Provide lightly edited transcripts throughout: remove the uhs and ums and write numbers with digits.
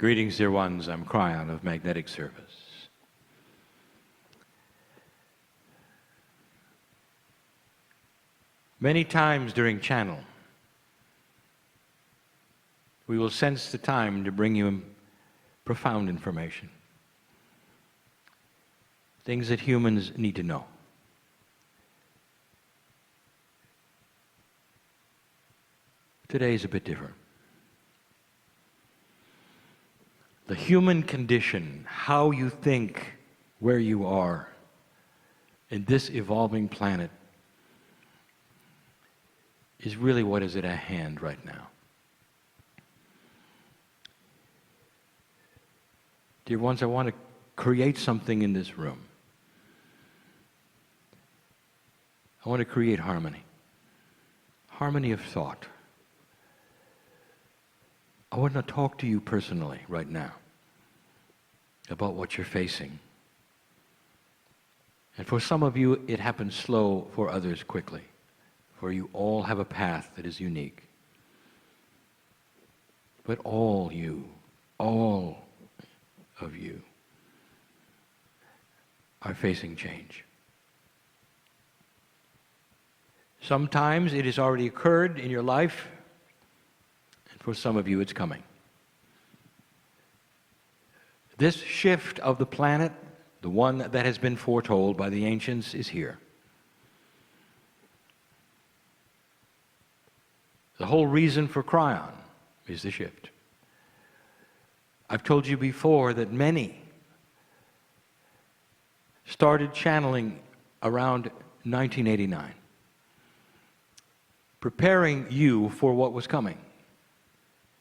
Greetings, dear ones. I'm Kryon of Magnetic Service. Many times during channel, we will sense the time to bring you profound information. Things that humans need to know. Today is a bit different. The human condition, how you think, where you are in this evolving planet, is really what is at hand right now. Dear ones, I want to create something in this room. I want to create harmony. Harmony of thought. I want to talk to you personally right now about what you're facing. And for some of you, it happens slow, for others quickly. For you all have a path that is unique. But all of you, are facing change. Sometimes it has already occurred in your life, and for some of you it's coming. This shift of the planet, the one that has been foretold by the ancients, is here. The whole reason for Kryon is the shift. I've told you before that many started channeling around 1989, preparing you for what was coming,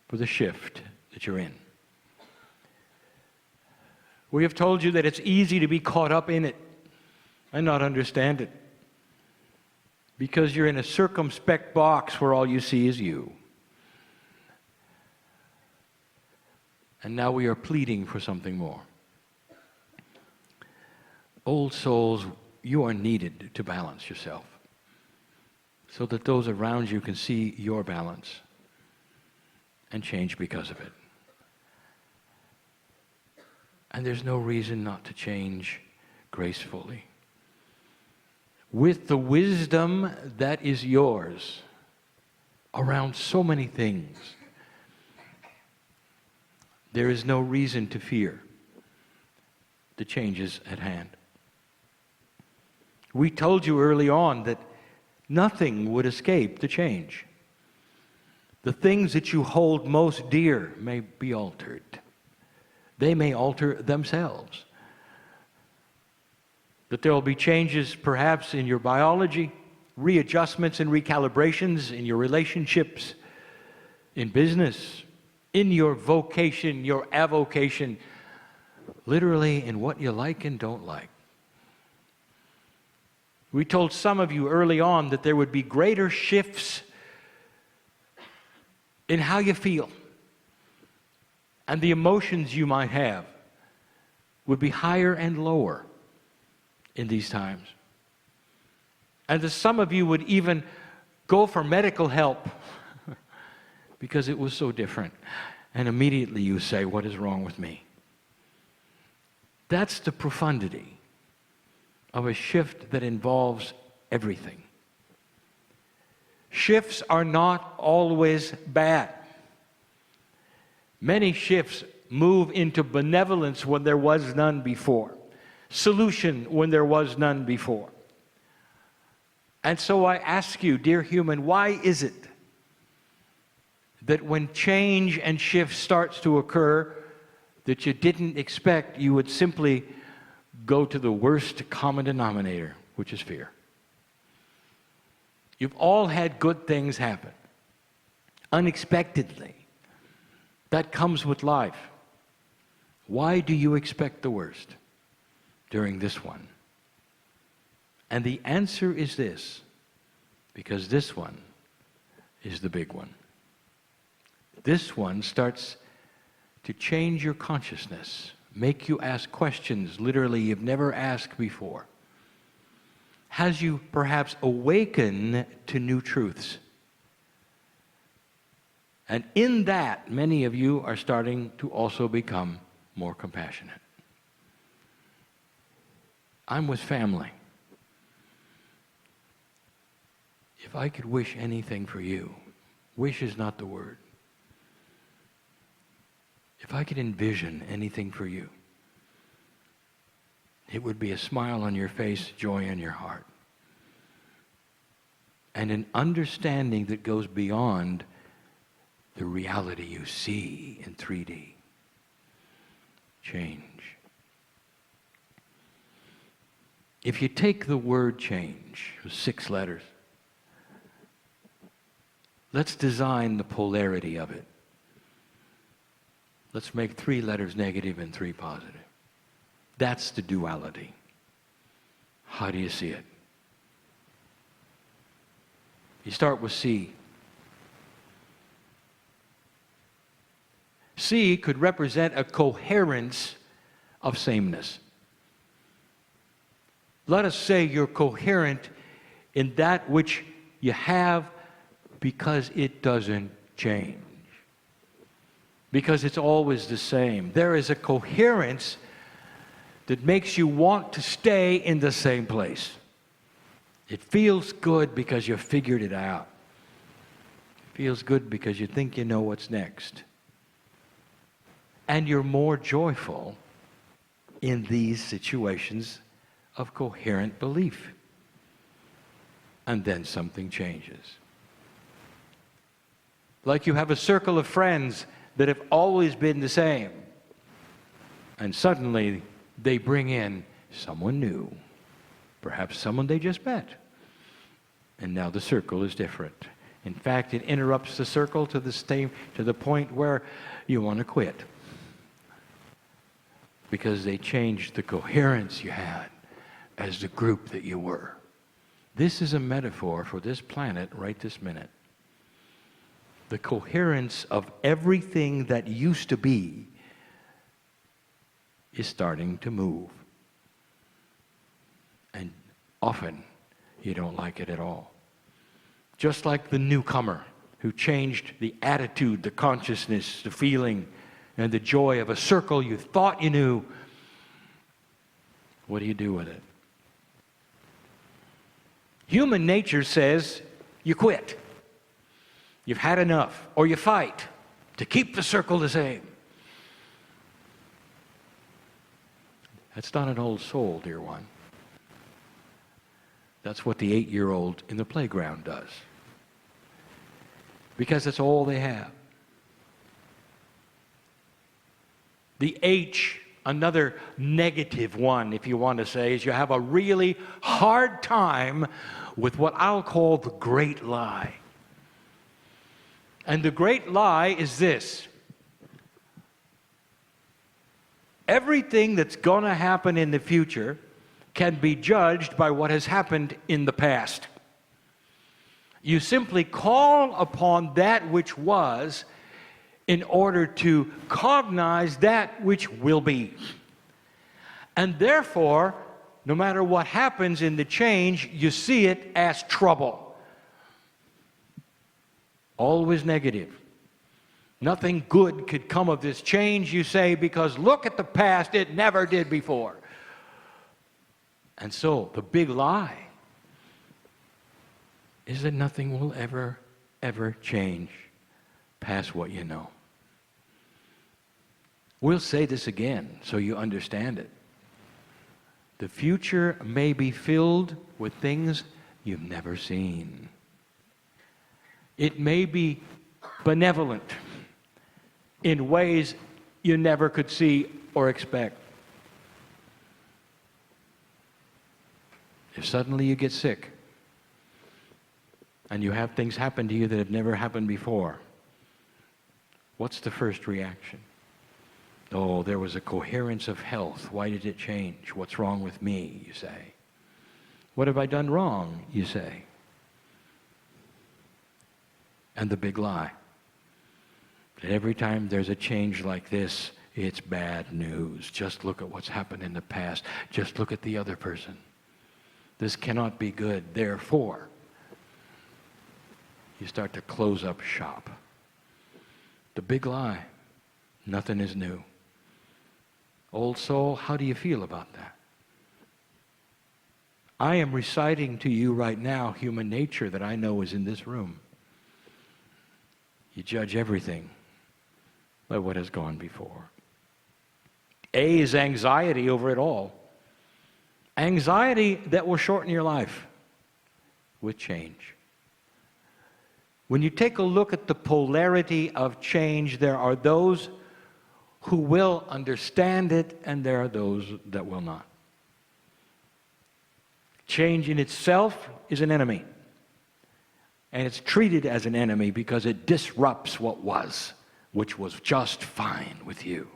for the shift that you're in. We have told you that it's easy to be caught up in it and not understand it, because you're in a circumspect box where all you see is you. And now we are pleading for something more. Old souls, you are needed to balance yourself so that those around you can see your balance and change because of it. And there's no reason not to change gracefully. With the wisdom that is yours around so many things, there is no reason to fear the changes at hand. We told you early on that nothing would escape the change. The things that you hold most dear may be altered. They may alter themselves. That there will be changes perhaps in your biology, readjustments and recalibrations in your relationships, in business, in your vocation, your avocation, literally in what you like and don't like. We told some of you early on that there would be greater shifts in how you feel, and the emotions you might have would be higher and lower in these times. And that some of you would even go for medical help because it was so different. And immediately you say, what is wrong with me? That's the profundity of a shift that involves everything. Shifts are not always bad. Many shifts move into benevolence when there was none before, solution when there was none before. And so I ask you, dear human, why is it that when change and shift starts to occur that you didn't expect, you would simply go to the worst common denominator, which is fear? You've all had good things happen unexpectedly. That comes with life. Why do you expect the worst during this one? And the answer is this: because this one is the big one. This one starts to change your consciousness, make you ask questions literally you've never asked before. Has you perhaps awaken to new truths. And in that, many of you are starting to also become more compassionate. I'm with family. If I could wish anything for you, wish is not the word. If I could envision anything for you, it would be a smile on your face, joy in your heart, and an understanding that goes beyond the reality you see in 3D. Change. If you take the word change, 6 letters, let's design the polarity of it. Let's make 3 letters negative and 3 positive. That's the duality. How do you see it? You start with C. C could represent a coherence of sameness. Let us say you're coherent in that which you have because it doesn't change. Because it's always the same. There is a coherence that makes you want to stay in the same place. It feels good because you figured it out. It feels good because you think you know what's next. And you're more joyful in these situations of coherent belief. And then something changes. Like you have a circle of friends that have always been the same. And suddenly they bring in someone new. Perhaps someone they just met. And now the circle is different. In fact, it interrupts the circle to the point where you want to quit. Because they changed the coherence you had as the group that you were. This is a metaphor for this planet right this minute. The coherence of everything that used to be is starting to move. And often you don't like it at all. Just like the newcomer who changed the attitude, the consciousness, the feeling, and the joy of a circle you thought you knew. What do you do with it? Human nature says you quit. You've had enough, or you fight to keep the circle the same. That's not an old soul, dear one. That's what the 8-year-old in the playground does. Because it's all they have. The H, another negative one, if you want to say, is you have a really hard time with what I'll call the great lie. And the great lie is this. Everything that's going to happen in the future can be judged by what has happened in the past. You simply call upon that which was in order to cognize that which will be. And therefore, no matter what happens in the change, you see it as trouble. Always negative. Nothing good could come of this change, you say, because look at the past, it never did before. And so, the big lie is that nothing will ever change past what you know. We'll say this again so you understand it. The future may be filled with things you've never seen. It may be benevolent in ways you never could see or expect. If suddenly you get sick and you have things happen to you that have never happened before, what's the first reaction? Oh, there was a coherence of health. Why did it change? What's wrong with me, you say. What have I done wrong, you say. And the big lie. That every time there's a change like this, it's bad news. Just look at what's happened in the past. Just look at the other person. This cannot be good. Therefore, you start to close up shop. The big lie. Nothing is new. Old soul, how do you feel about that? I am reciting to you right now human nature that I know is in this room. You judge everything by what has gone before. A is anxiety over it all. Anxiety that will shorten your life with change. When you take a look at the polarity of change, there are those who will understand it, and there are those that will not. Change in itself is an enemy. And it's treated as an enemy because it disrupts what was, which was just fine with you.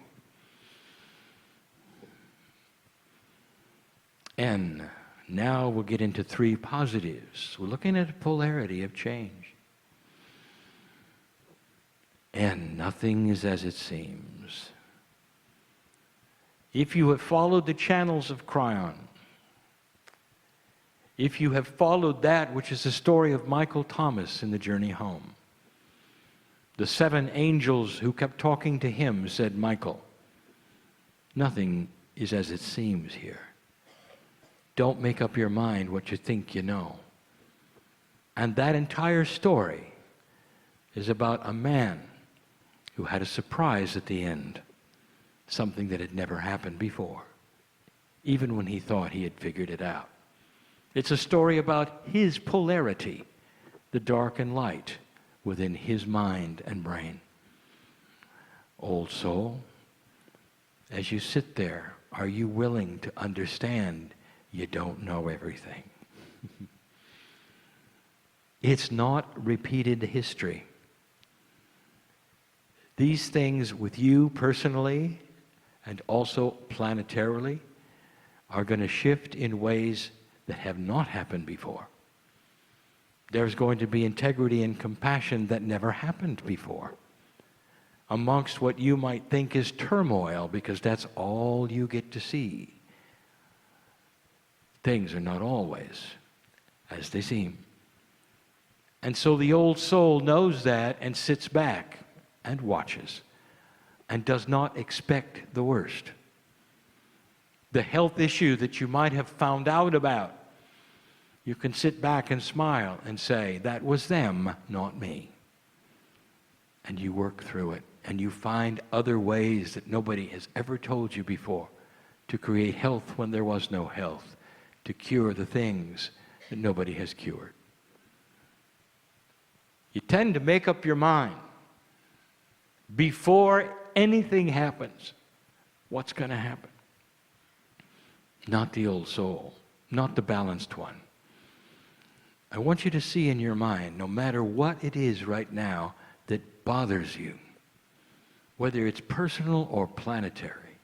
And now we'll get into 3 positives. We're looking at a polarity of change. And nothing is as it seems. If you have followed the channels of Kryon, if you have followed that which is the story of Michael Thomas in the journey home, the 7 angels who kept talking to him said, Michael, nothing is as it seems here. Don't make up your mind what you think you know. And that entire story is about a man who had a surprise at the end, something that had never happened before, even when he thought he had figured it out. It's a story about his polarity, the dark and light within his mind and brain. Old soul, as you sit there, are you willing to understand you don't know everything? It's not repeated history. These things with you personally and also planetarily are going to shift in ways that have not happened before. There's going to be integrity and compassion that never happened before amongst what you might think is turmoil, because that's all you get to see. Things are not always as they seem. And so the old soul knows that and sits back and watches and does not expect the worst. The health issue that you might have found out about, you can sit back and smile and say, that was them, not me. And you work through it, and you find other ways that nobody has ever told you before to create health when there was no health, to cure the things that nobody has cured. You tend to make up your mind before anything happens what's going to happen. Not the old soul, not the balanced one. I want you to see in your mind, no matter what it is right now that bothers you, whether it's personal or planetary,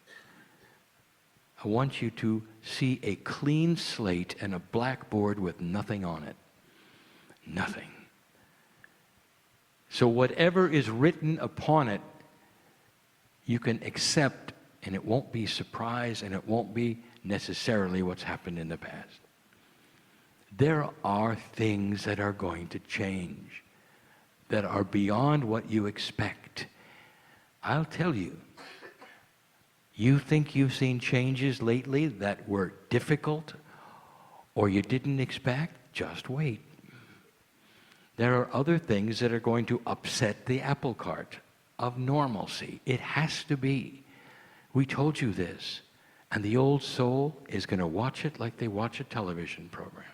I want you to see a clean slate and a blackboard with nothing on it. Nothing. So whatever is written upon it, you can accept, and it won't be surprise, and it won't be necessarily what's happened in the past. There are things that are going to change, that are beyond what you expect. I'll tell you, you think you've seen changes lately that were difficult or you didn't expect? Just wait. There are other things that are going to upset the apple cart of normalcy. It has to be. We told you this. And the old soul is going to watch it like they watch a television program.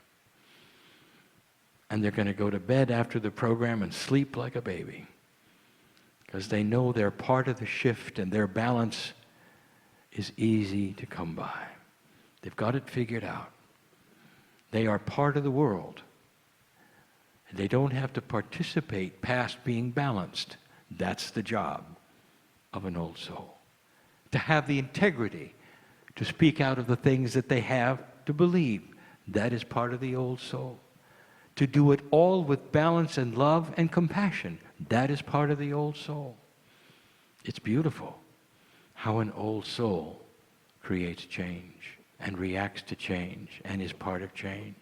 And they're going to go to bed after the program and sleep like a baby, because they know they're part of the shift and their balance is easy to come by. They've got it figured out. They are part of the world. They don't have to participate past being balanced. That's the job of an old soul. To have the integrity to speak out of the things that they have to believe. That is part of the old soul. To do it all with balance and love and compassion. That is part of the old soul. It's beautiful how an old soul creates change and reacts to change and is part of change.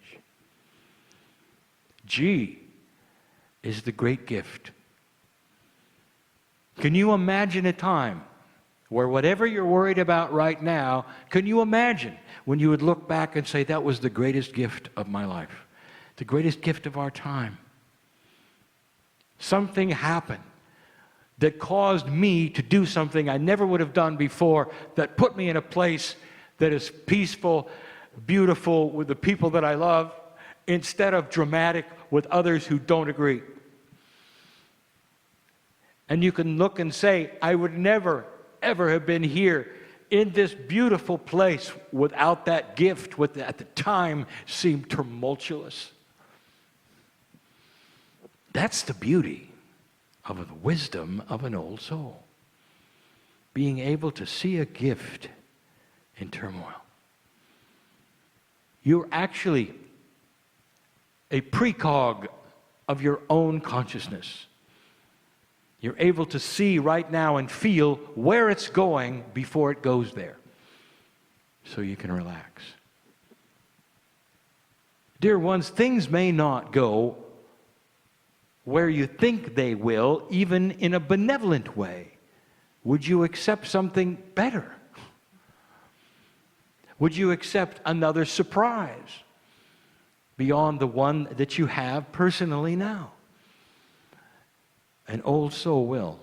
G is the great gift. Can you imagine a time where whatever you're worried about right now, can you imagine when you would look back and say, that was the greatest gift of my life, the greatest gift of our time? Something happened that caused me to do something I never would have done before, that put me in a place that is peaceful, beautiful with the people that I love, instead of dramatic with others who don't agree. And you can look and say, I would never, ever have been here in this beautiful place without that gift, what at the time seemed tumultuous. That's the beauty of the wisdom of an old soul. Being able to see a gift in turmoil. You're actually a precog of your own consciousness. You're able to see right now and feel where it's going before it goes there, so you can relax. Dear ones, things may not go where you think they will, even in a benevolent way. Would you accept something better? Would you accept another surprise beyond the one that you have personally now? An old soul will,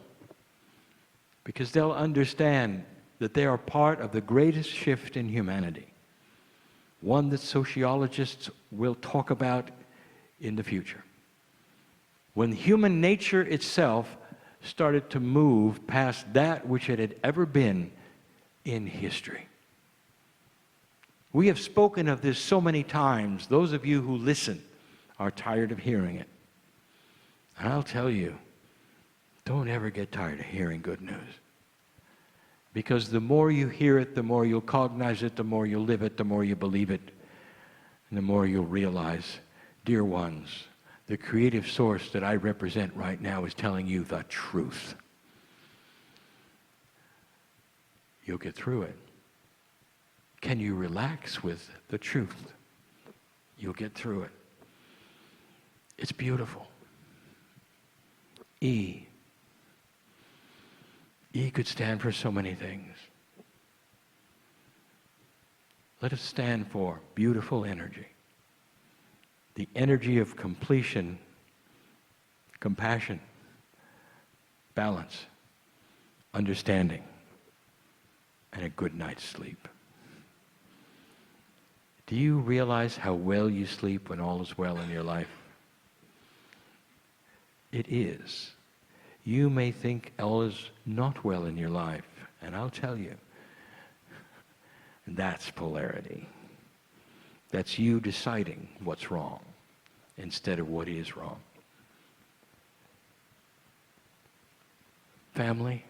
because they'll understand that they are part of the greatest shift in humanity, one that sociologists will talk about in the future. When human nature itself started to move past that which it had ever been in history. We have spoken of this so many times. Those of you who listen are tired of hearing it. And I'll tell you, don't ever get tired of hearing good news. Because the more you hear it, the more you'll cognize it, the more you'll live it, the more you believe it, and the more you'll realize, dear ones, the creative source that I represent right now is telling you the truth. You'll get through it. Can you relax with the truth? You'll get through it. It's beautiful. E. E could stand for so many things. Let us stand for beautiful energy. The energy of completion, compassion, balance, understanding, and a good night's sleep. Do you realize how well you sleep when all is well in your life? It is. You may think all is not well in your life, and I'll tell you, that's polarity. That's you deciding what's wrong instead of what is wrong. Family,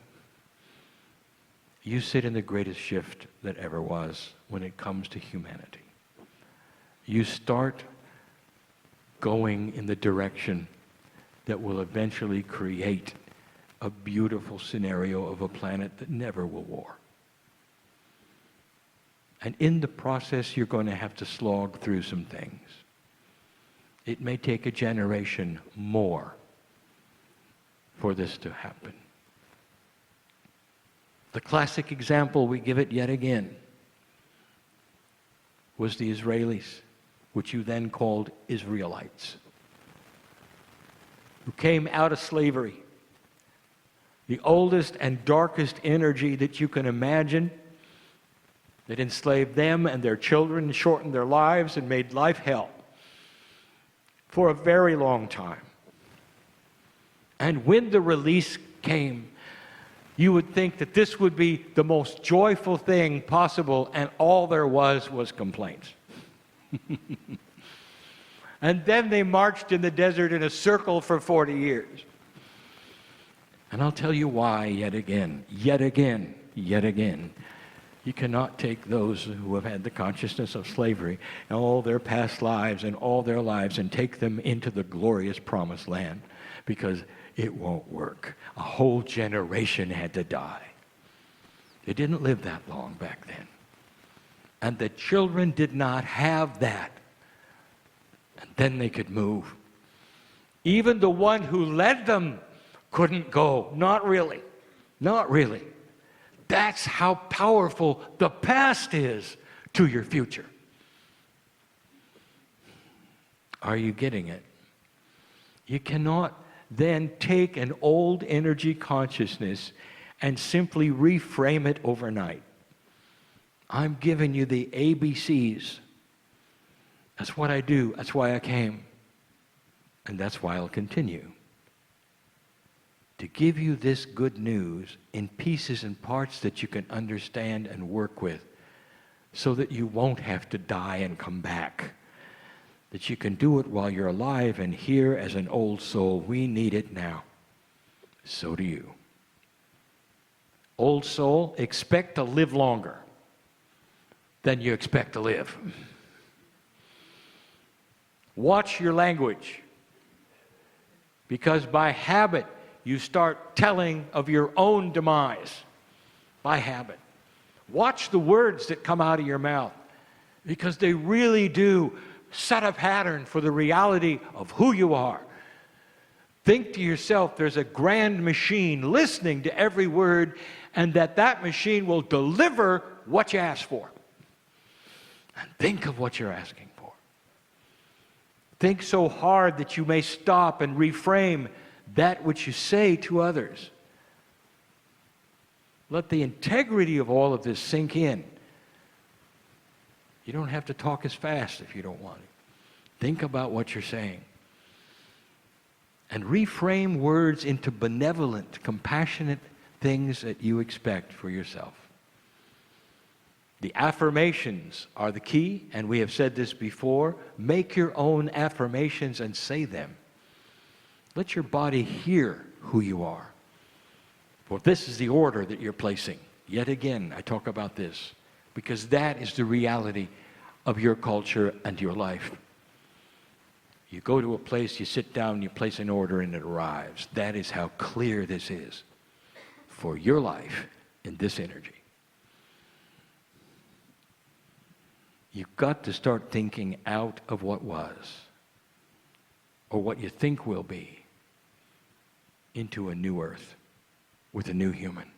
you sit in the greatest shift that ever was when it comes to humanity. You start going in the direction that will eventually create a beautiful scenario of a planet that never will war. And in the process, you're going to have to slog through some things. It may take a generation more for this to happen. The classic example, we give it yet again, was the Israelis, which you then called Israelites, who came out of slavery. The oldest and darkest energy that you can imagine, that enslaved them and their children, shortened their lives, and made life hell for a very long time. And when the release came, you would think that this would be the most joyful thing possible, and all there was complaints. And then they marched in the desert in a circle for 40 years. And I'll tell you why yet again. You cannot take those who have had the consciousness of slavery and all their past lives and all their lives and take them into the glorious promised land, because it won't work. A whole generation had to die. They didn't live that long back then. And the children did not have that. And then they could move. Even the one who led them couldn't go. Not really. Not really. That's how powerful the past is to your future. Are you getting it? You cannot then take an old energy consciousness and simply reframe it overnight. I'm giving you the ABCs. That's what I do. That's why I came. And that's why I'll continue. To give you this good news in pieces and parts that you can understand and work with, so that you won't have to die and come back. That you can do it while you're alive and here as an old soul. We need it now. So do you. Old soul, expect to live longer than you expect to live. Watch your language. Because by habit, you start telling of your own demise. By habit. Watch the words that come out of your mouth. Because they really do set a pattern for the reality of who you are. Think to yourself, there's a grand machine listening to every word, and that machine will deliver what you ask for. And think of what you're asking for. Think so hard that you may stop and reframe that which you say to others. Let the integrity of all of this sink in. You don't have to talk as fast if you don't want to. Think about what you're saying. And reframe words into benevolent, compassionate things that you expect for yourself. The affirmations are the key, and we have said this before. Make your own affirmations and say them. Let your body hear who you are. For this is the order that you're placing. Yet again, I talk about this, because that is the reality of your culture and your life. You go to a place, you sit down, you place an order, and it arrives. That is how clear this is for your life in this energy. You've got to start thinking out of what was, or what you think will be, into a new earth with a new human.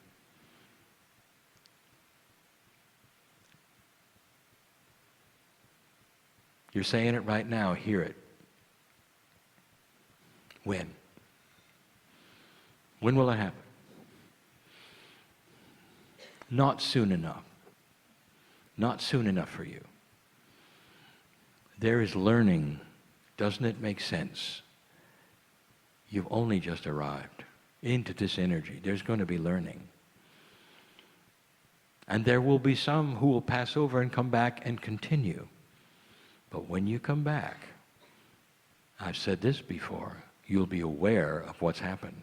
You're saying it right now. Hear it. When? When will it happen? Not soon enough. Not soon enough for you. There is learning. Doesn't it make sense? You've only just arrived into this energy. There's going to be learning. And there will be some who will pass over and come back and continue. But when you come back, I've said this before, you'll be aware of what's happened.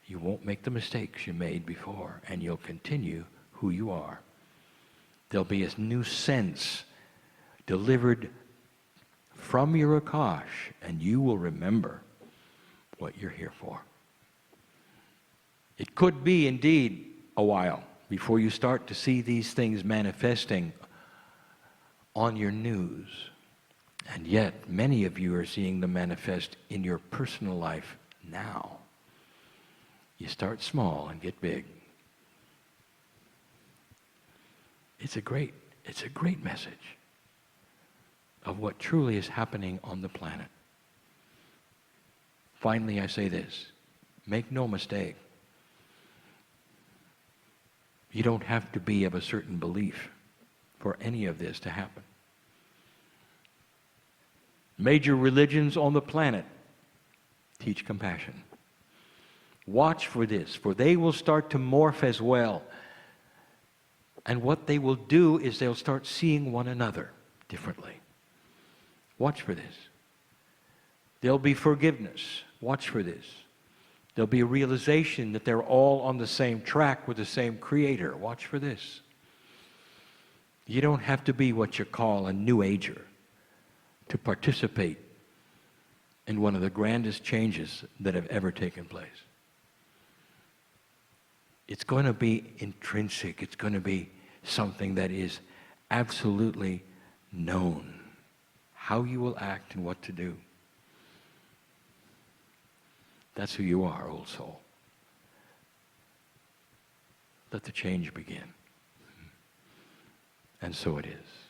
You won't make the mistakes you made before, and you'll continue who you are. There'll be a new sense delivered from your Akash, and you will remember what you're here for. It could be indeed a while before you start to see these things manifesting on your news. And yet, many of you are seeing them manifest in your personal life now. You start small and get big. It's a great message of what truly is happening on the planet. Finally, I say this. Make no mistake. You don't have to be of a certain belief for any of this to happen. Major religions on the planet teach compassion. Watch for this, for they will start to morph as well. And what they will do is they'll start seeing one another differently. Watch for this. There'll be forgiveness. Watch for this. There'll be a realization that they're all on the same track with the same Creator. Watch for this. You don't have to be what you call a New Ager to participate in one of the grandest changes that have ever taken place. It's going to be intrinsic. It's going to be something that is absolutely known. How you will act and what to do. That's who you are, old soul. let the change begin. And so it is.